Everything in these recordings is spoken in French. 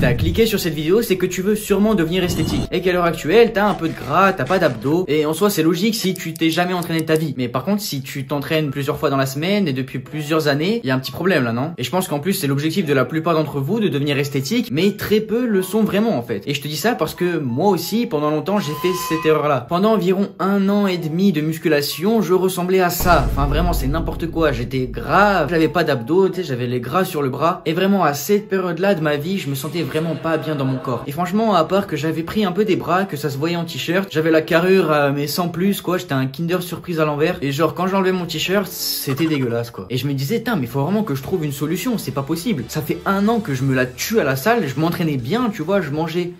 t'as cliqué sur cette vidéo, c'est que tu veux sûrement devenir esthétique. Et qu'à l'heure actuelle, t'as un peu de gras, t'as pas d'abdos. Et en soi, c'est logique si tu t'es jamais entraîné de ta vie. Mais par contre, si tu t'entraînes plusieurs fois dans la semaine et depuis plusieurs années, il y a un petit problème là, non? Et je pense qu'en plus, c'est l'objectif de la plupart d'entre vous de devenir esthétique, mais très peu le sont vraiment en fait. Et je te dis ça parce que moi aussi, pendant longtemps, j'ai fait cette erreur-là. Pendant environ 1 an et demi de musculation, je ressemblais à ça. Enfin vraiment, c'est n'importe quoi. J'étais gras, j'avais pas d'abdos, tu sais, j'avais les gras sur le bras. Et vraiment, à cette période-là de ma vie, je me sentais vraiment pas bien dans mon corps. Et franchement, à part que j'avais pris un peu des bras, que ça se voyait en t-shirt, j'avais la carrure mais sans plus quoi, j'étais un Kinder Surprise à l'envers. Et genre quand j'enlevais mon t-shirt, c'était dégueulasse quoi. Et je me disais, tain, mais faut vraiment que je trouve une solution, c'est pas possible. Ça fait 1 an que je me la tue à la salle, je m'entraînais bien, tu vois, je mangeais.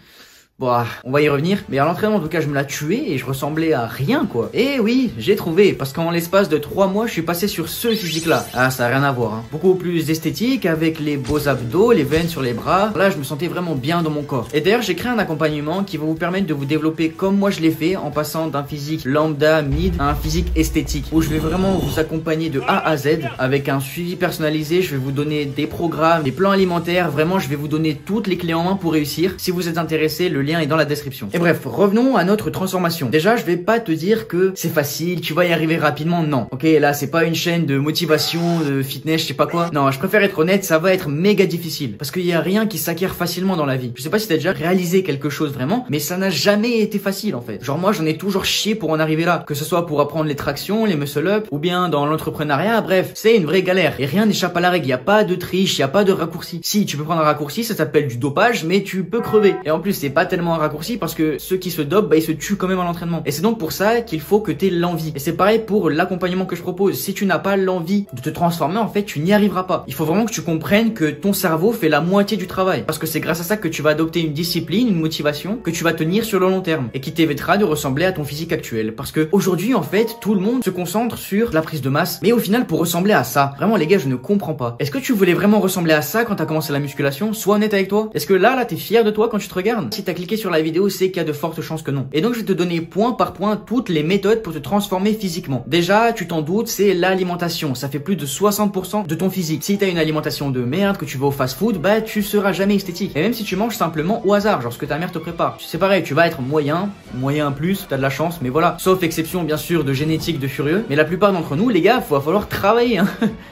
Bon, on va y revenir. Mais à l'entraînement, en tout cas, je me la tuais et je ressemblais à rien, quoi. Et oui, j'ai trouvé. Parce qu'en l'espace de 3 mois, je suis passé sur ce physique-là. Ah, ça a rien à voir, hein. Beaucoup plus esthétique, avec les beaux abdos, les veines sur les bras. Là, je me sentais vraiment bien dans mon corps. Et d'ailleurs, j'ai créé un accompagnement qui va vous permettre de vous développer comme moi je l'ai fait, en passant d'un physique lambda, mid, à un physique esthétique. Où je vais vraiment vous accompagner de A à Z, avec un suivi personnalisé. Je vais vous donner des programmes, des plans alimentaires. Vraiment, je vais vous donner toutes les clés en main pour réussir. Si vous êtes intéressé, le lien est dans la description. Et bref, revenons à notre transformation. Déjà, je vais pas te dire que c'est facile, tu vas y arriver rapidement, non. Ok, là, c'est pas une chaîne de motivation, de fitness, je sais pas quoi. Non, je préfère être honnête, ça va être méga difficile. Parce qu'il y a rien qui s'acquiert facilement dans la vie. Je sais pas si t'as déjà réalisé quelque chose vraiment, mais ça n'a jamais été facile en fait. Genre moi, j'en ai toujours chié pour en arriver là. Que ce soit pour apprendre les tractions, les muscle-up, ou bien dans l'entrepreneuriat, bref, c'est une vraie galère. Et rien n'échappe à la règle, y a pas de triche, y a pas de raccourci. Si, tu peux prendre un raccourci, ça s'appelle du dopage, mais tu peux crever. Et en plus, c'est pas tellement un raccourci parce que ceux qui se dopent, bah ils se tuent quand même à l'entraînement. Et c'est donc pour ça qu'il faut que tu aies l'envie. Et c'est pareil pour l'accompagnement que je propose. Si tu n'as pas l'envie de te transformer, en fait, tu n'y arriveras pas. Il faut vraiment que tu comprennes que ton cerveau fait la moitié du travail. Parce que c'est grâce à ça que tu vas adopter une discipline, une motivation, que tu vas tenir sur le long terme. Et qui t'évitera de ressembler à ton physique actuel. Parce que aujourd'hui, en fait, tout le monde se concentre sur la prise de masse. Mais au final, pour ressembler à ça, vraiment les gars, je ne comprends pas. Est-ce que tu voulais vraiment ressembler à ça quand t'as commencé la musculation? Sois honnête avec toi. Est-ce que là, t'es fier de toi quand tu te regardes? Si t'as cliqué sur la vidéo, c'est qu'il y a de fortes chances que non. Et donc je vais te donner point par point toutes les méthodes pour te transformer physiquement. Déjà, tu t'en doutes, c'est l'alimentation. Ça fait plus de 60% de ton physique. Si t'as une alimentation de merde, que tu vas au fast-food, bah tu seras jamais esthétique. Et même si tu manges simplement au hasard, genre ce que ta mère te prépare, c'est pareil, tu vas être moyen plus, t'as de la chance, mais voilà. Sauf exception bien sûr de génétique de furieux. Mais la plupart d'entre nous, les gars, va falloir travailler, hein.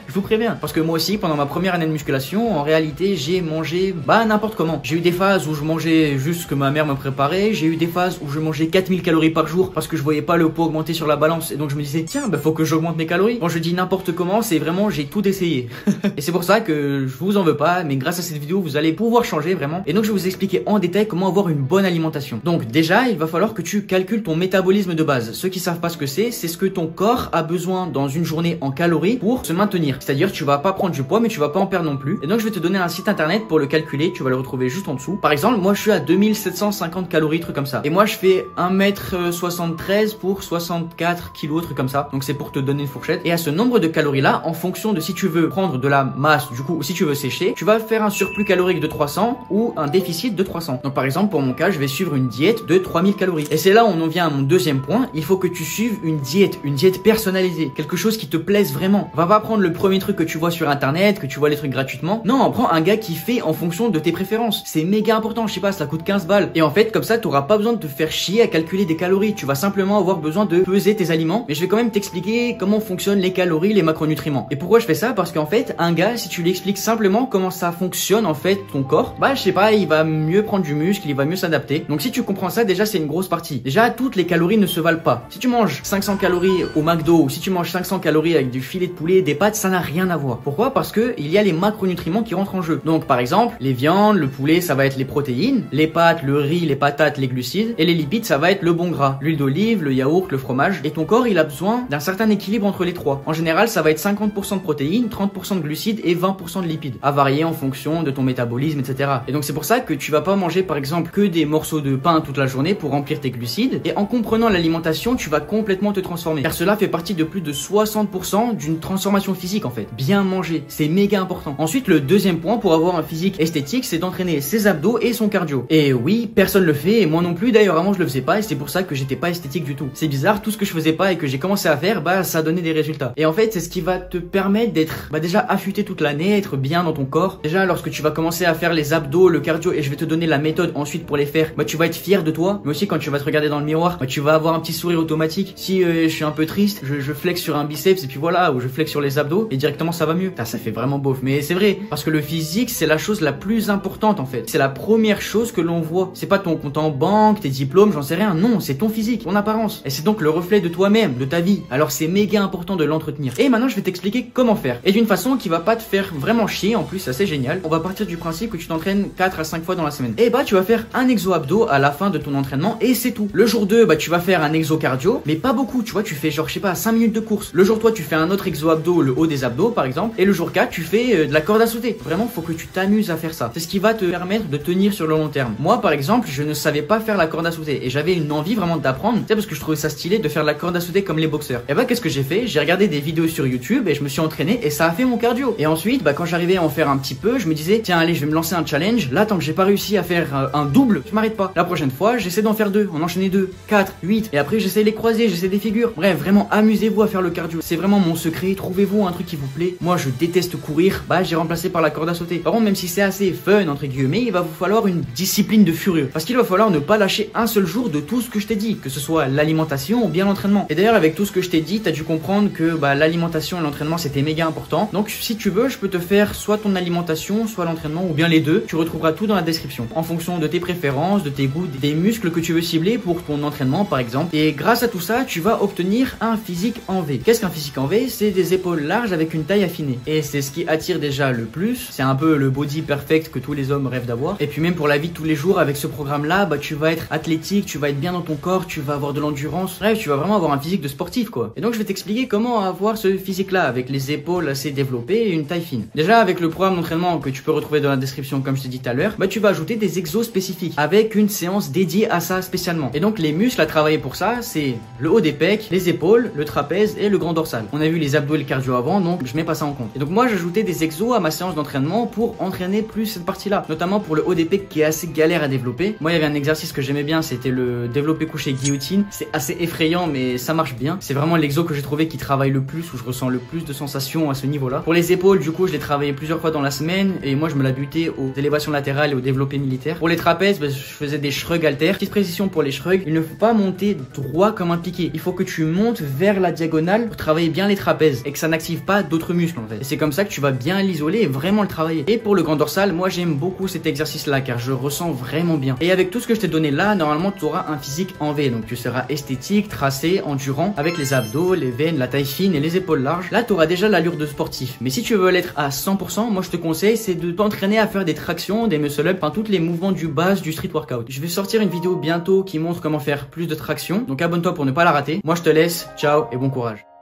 Je vous préviens. Parce que moi aussi, pendant ma première année de musculation, en réalité, j'ai mangé n'importe comment. J'ai eu des phases où je mangeais juste ce que ma mère me préparait. J'ai eu des phases où je mangeais 4000 calories par jour parce que je voyais pas le poids augmenter sur la balance. Et donc je me disais, tiens, bah faut que j'augmente mes calories. Quand je dis n'importe comment, c'est vraiment, j'ai tout essayé. Et c'est pour ça que je vous en veux pas, mais grâce à cette vidéo, vous allez pouvoir changer vraiment. Et donc je vais vous expliquer en détail comment avoir une bonne alimentation. Donc déjà, il va falloir que tu calcules ton métabolisme de base. Ceux qui savent pas ce que c'est ce que ton corps a besoin dans une journée en calories pour se maintenir. C'est-à-dire tu vas pas prendre du poids, mais tu vas pas en perdre non plus. Et donc je vais te donner un site internet pour le calculer. Tu vas le retrouver juste en dessous. Par exemple, moi je suis à 2750 calories, truc comme ça. Et moi je fais 1m73 pour 64 kg, truc comme ça. Donc c'est pour te donner une fourchette. Et à ce nombre de calories là, en fonction de si tu veux prendre de la masse, du coup, ou si tu veux sécher, tu vas faire un surplus calorique de 300 ou un déficit de 300. Donc par exemple, pour mon cas, je vais suivre une diète de 3000 calories. Et c'est là où on en vient à mon deuxième point. Il faut que tu suives une diète personnalisée. Quelque chose qui te plaise vraiment. Va pas prendre le premier truc que tu vois sur internet, que tu vois les trucs gratuitement. Non, prends un gars qui fait en fonction de tes préférences. C'est méga important, je sais pas, ça coûte 15 balles. Et en fait, comme ça, t'auras pas besoin de te faire chier à calculer des calories. Tu vas simplement avoir besoin de peser tes aliments. Mais je vais quand même t'expliquer comment fonctionnent les calories, les macronutriments. Et pourquoi je fais ça? Parce qu'en fait, un gars, si tu lui expliques simplement comment ça fonctionne en fait ton corps, bah je sais pas, il va mieux prendre du muscle, il va mieux s'adapter. Donc si tu comprends ça, déjà c'est une grosse partie. Déjà, toutes les calories ne se valent pas. Si tu manges 500 calories au McDo ou si tu manges 500 calories avec du filet de poulet, des pâtes, ça n'a rien à voir. Pourquoi? Parce que il y a les macronutriments qui rentrent en jeu. Donc par exemple, les viandes, le poulet, ça va être les protéines, les pâtes, le riz, les patates, les glucides, et les lipides, ça va être le bon gras, l'huile d'olive, le yaourt, le fromage. Et ton corps, il a besoin d'un certain équilibre entre les trois. En général, ça va être 50% de protéines, 30% de glucides et 20% de lipides, à varier en fonction de ton métabolisme, etc. Et donc c'est pour ça que tu vas pas manger par exemple que des morceaux de pain toute la journée pour remplir tes glucides. Et en comprenant l'alimentation, tu vas complètement te transformer. Car cela fait partie de plus de 60% d'une transformation physique en fait. Bien manger, c'est méga important. Ensuite, le deuxième point pour avoir un physique esthétique, c'est d'entraîner ses abdos et son cardio. Et oui, oui, personne le fait et moi non plus d'ailleurs avant je le faisais pas et c'est pour ça que j'étais pas esthétique du tout. C'est bizarre, tout ce que je faisais pas et que j'ai commencé à faire, bah ça donnait des résultats. Et en fait, c'est ce qui va te permettre d'être déjà affûté toute l'année, être bien dans ton corps. Déjà lorsque tu vas commencer à faire les abdos, le cardio et je vais te donner la méthode ensuite pour les faire, bah tu vas être fier de toi. Mais aussi quand tu vas te regarder dans le miroir, bah tu vas avoir un petit sourire automatique. Si je suis un peu triste, je flex sur un biceps et puis voilà, ou je flex sur les abdos et directement ça va mieux. Ça fait vraiment beauf, mais c'est vrai parce que le physique c'est la chose la plus importante en fait. C'est la première chose que l'on voit. C'est pas ton compte en banque, tes diplômes, j'en sais rien. Non, c'est ton physique, ton apparence. Et c'est donc le reflet de toi-même, de ta vie. Alors c'est méga important de l'entretenir. Et maintenant je vais t'expliquer comment faire. Et d'une façon qui va pas te faire vraiment chier, en plus c'est assez génial. On va partir du principe que tu t'entraînes 4 à 5 fois dans la semaine. Et bah tu vas faire un exo abdo à la fin de ton entraînement et c'est tout. Le jour 2, bah tu vas faire un exo cardio, mais pas beaucoup, tu vois, tu fais genre je sais pas 5 minutes de course. Le jour 3, tu fais un autre exo abdo, le haut des abdos par exemple. Et le jour 4, tu fais de la corde à sauter. Vraiment, faut que tu t'amuses à faire ça. C'est ce qui va te permettre de tenir sur le long terme. Moi par exemple, je ne savais pas faire la corde à sauter et j'avais une envie vraiment d'apprendre, tu sais, parce que je trouvais ça stylé de faire la corde à sauter comme les boxeurs. Et bah qu'est-ce que j'ai fait? J'ai regardé des vidéos sur YouTube et je me suis entraîné et ça a fait mon cardio. Et ensuite, bah quand j'arrivais à en faire un petit peu, je me disais tiens allez, je vais me lancer un challenge. Là tant que j'ai pas réussi à faire un double, je m'arrête pas. La prochaine fois, j'essaie d'en faire 2, en enchaîner 2, 4, 8 et après j'essaie les croiser, j'essaie des figures. Bref, vraiment amusez-vous à faire le cardio. C'est vraiment mon secret, trouvez-vous un truc qui vous plaît. Moi je déteste courir, bah j'ai remplacé par la corde à sauter. Par contre, même si c'est assez fun entre guillemets, il va vous falloir une discipline de furieux parce qu'il va falloir ne pas lâcher un seul jour de tout ce que je t'ai dit, que ce soit l'alimentation ou bien l'entraînement. Et d'ailleurs avec tout ce que je t'ai dit, t'as dû comprendre que bah, l'alimentation et l'entraînement c'était méga important. Donc si tu veux, je peux te faire soit ton alimentation, soit l'entraînement ou bien les deux. Tu retrouveras tout dans la description en fonction de tes préférences, de tes goûts, des muscles que tu veux cibler pour ton entraînement par exemple. Et grâce à tout ça, tu vas obtenir un physique en V. Qu'est-ce qu'un physique en V? C'est des épaules larges avec une taille affinée. Et c'est ce qui attire déjà le plus. C'est un peu le body perfect que tous les hommes rêvent d'avoir. Et puis même pour la vie de tous les jours avec ce programme là, bah tu vas être athlétique, tu vas être bien dans ton corps, tu vas avoir de l'endurance. Bref, tu vas vraiment avoir un physique de sportif quoi. Et donc je vais t'expliquer comment avoir ce physique là avec les épaules assez développées et une taille fine. Déjà avec le programme d'entraînement que tu peux retrouver dans la description comme je t'ai dit tout à l'heure, bah tu vas ajouter des exos spécifiques avec une séance dédiée à ça spécialement. Et donc les muscles à travailler pour ça, c'est le haut des pecs, les épaules, le trapèze et le grand dorsal. On a vu les abdos et le cardio avant, donc je mets pas ça en compte. Et donc moi j'ajoutais des exos à ma séance d'entraînement pour entraîner plus cette partie là, notamment pour le haut des pecs qui est assez galère à développer. Moi il y avait un exercice que j'aimais bien, c'était le développé couché guillotine. C'est assez effrayant mais ça marche bien. C'est vraiment l'exo que j'ai trouvé qui travaille le plus, où je ressens le plus de sensations à ce niveau là. Pour les épaules du coup je les travaillais plusieurs fois dans la semaine et moi je me la butais aux élévations latérales et au développé militaire. Pour les trapèzes, bah, je faisais des shrugs haltères. Petite précision pour les shrugs, il ne faut pas monter droit comme un piqué. Il faut que tu montes vers la diagonale pour travailler bien les trapèzes et que ça n'active pas d'autres muscles en fait. Et c'est comme ça que tu vas bien l'isoler et vraiment le travailler. Et pour le grand dorsal, moi j'aime beaucoup cet exercice là car je ressens vraiment bien. Et avec tout ce que je t'ai donné là, normalement tu auras un physique en V. Donc tu seras esthétique, tracé, endurant avec les abdos, les veines, la taille fine et les épaules larges. Là tu auras déjà l'allure de sportif. Mais si tu veux l'être à 100%, moi je te conseille c'est de t'entraîner à faire des tractions, des muscle up, enfin tous les mouvements du base du street workout. Je vais sortir une vidéo bientôt qui montre comment faire plus de tractions. Donc abonne-toi pour ne pas la rater. Moi je te laisse, ciao et bon courage.